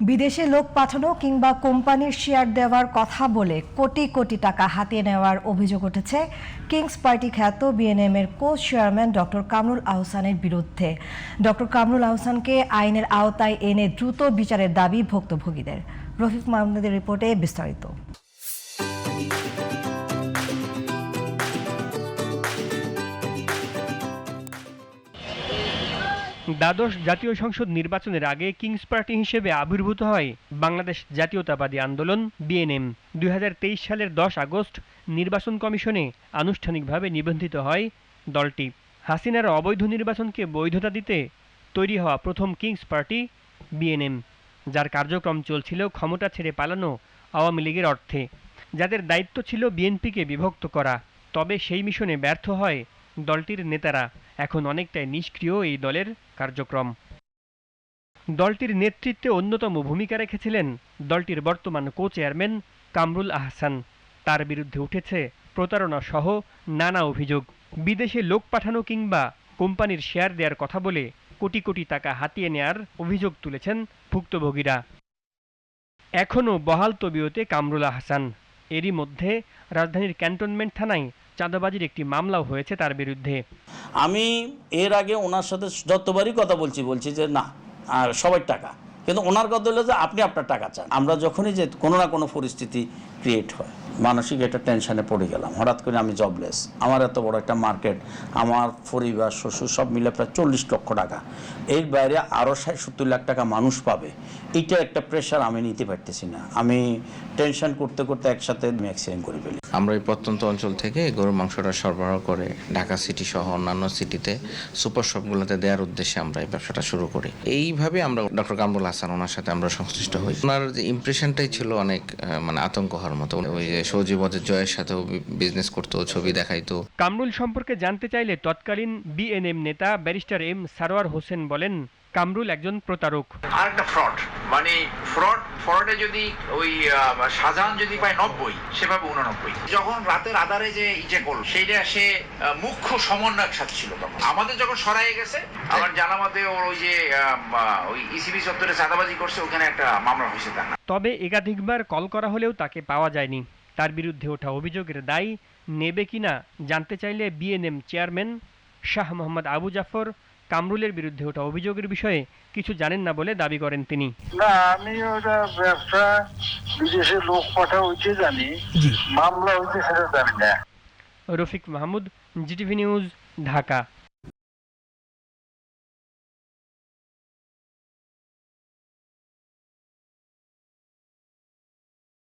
বিদেশে লোক পাঠানো কিংবা কোম্পানির শেয়ার দেওয়ার কথা বলে কোটি কোটি টাকা হাতিয়ে নেওয়ার অভিযোগ উঠেছে কিংস পার্টি খ্যাত বিএনএম-এর কো চেয়ারম্যান ডক্টর কামরুল আহসানের বিরুদ্ধে। ডক্টর কামরুল আহসানকে আইনের আওতায় এনে দ্রুত বিচারের দাবি ভুক্তভোগীদের। রফিক মাহমুদের রিপোর্টে বিস্তারিত। দ্বাদশ জাতীয় সংসদ নির্বাচনের আগে কিংস পার্টি হিসেবে আবির্ভূত হয় বাংলাদেশ জাতীয়তাবাদী আন্দোলন বিএনএম। 2023 সালের 10 আগস্ট নির্বাচন কমিশনে আনুষ্ঠানিকভাবে নিবন্ধিত হয় দলটি। হাসিনার অবৈধ নির্বাচনকে বৈধতা দিতে তৈরি হওয়া প্রথম কিংস পার্টি বিএনএম, যার কার্যক্রম চলছিল ক্ষমতা ছেড়ে পালানো আওয়ামী লীগের অর্থে, যাদের দায়িত্ব ছিল বিএনপিকে বিভক্ত করা। তবে সেই মিশনে ব্যর্থ হয় দলটির নেতারা। এখন অনেকটাই নিষ্ক্রিয় এই দলের কার্যক্রম। দলটির নেতৃত্বে অন্যতম ভূমিকা রেখেছিলেন দলটির বর্তমান কো চেয়ারম্যান কামরুল আহসান। তার বিরুদ্ধে উঠেছে প্রতারণা সহ নানা অভিযোগ। বিদেশে লোক পাঠানো কিংবা কোম্পানির শেয়ার দেওয়ার কথা বলে কোটি কোটি টাকা হাতিয়ে নেয়ার অভিযোগ তুলেছেন ভুক্তভোগীরা। এখনও বহাল তবিয়তে কামরুল আহসান। এরই মধ্যে রাজধানীর ক্যান্টনমেন্ট থানায় চাঁদাবাজির একটি মামলাও হয়েছে তার বিরুদ্ধে। আমি এর আগে ওনার সাথে যতবারই কথা বলছি যে না আর সবার টাকা, কিন্তু ওনার কথা হলো যে আপনি আপনার টাকা চান। আমরা যখনই যে কোনো না কোনো পরিস্থিতি ক্রিয়েট হয়, মানসিক একটা টেনশনে পড়ে গেলাম। হঠাৎ করে আমি জবলেস, আমার এত বড় একটা মার্কেট, আমার পরিবার শ্বশুর সব মিলে প্রায় 40 লক্ষ টাকা, এর বাইরে আরও 60-70 লাখ টাকা মানুষ পাবে, এইটা একটা প্রেশার আমি নিতে পারতেছি না। আমি টেনশন করতে করতে একসাথে অ্যাক্সিডেন্ট করে ফেলি। আমরা এই প্রত্যন্ত অঞ্চল থেকে গরুর মাংসটা সরবরাহ করে ঢাকা সিটি সহ অন্যান্য সিটিতে সুপার শপগুলোতে দেওয়ার উদ্দেশ্যে আমরা এই ব্যবসাটা শুরু করি। এইভাবে আমরা ডক্টর কামরুল আহসান ওনার সাথে আমরা সংশ্লিষ্ট হই। ওনার যে ইমপ্রেশনটাই ছিল অনেক আতঙ্ক হওয়ার মতো। ওই যে সৌজিবদের জয়ের সাথেও বিজনেস করতো, ছবি দেখাইতো। কামরুল সম্পর্কে জানতে চাইলে তৎকালীন বিএনএম নেতা ব্যারিস্টার এম সারোয়ার হোসেন বলেন, কামরুল একজন প্রতারক। আরেকটা ফ্রড, মানে ফ্রডে যদি ওই শাহজাহান যদি পায় 90, সেভাবে 89। যখন রাতের আধারে যে ইজে করল, সেইটা সে মুখ্য সমন্বয়ক সাথে ছিল। তখন আমাদের যখন সরাই গেছে, আমার জানা মতে ওই যে ওই ইসিবি চত্বরে চাঁদাবাজি করছে, ওখানে একটা মামলা হয়েছে তার। তবে একাধিকবার কল করা হলেও তাকে পাওয়া যায়নি। তার বিরুদ্ধে ওঠা অভিযোগের দায় নেবে কিনা জানতে চাইলে বিএনএম চেয়ারম্যান শাহ মোহাম্মদ আবু জাফর কামরুলের বিরুদ্ধে ওঠা অভিযোগের বিষয়ে কিছু জানেন না বলে দাবি করেন তিনি। না, আমি ওটা ব্যবসা বিদেশে লোক পাঠা হইতে জানি, মামলা হইতে সেটা জানি না। Rafiq Mahmud, GTV news, Dhaka.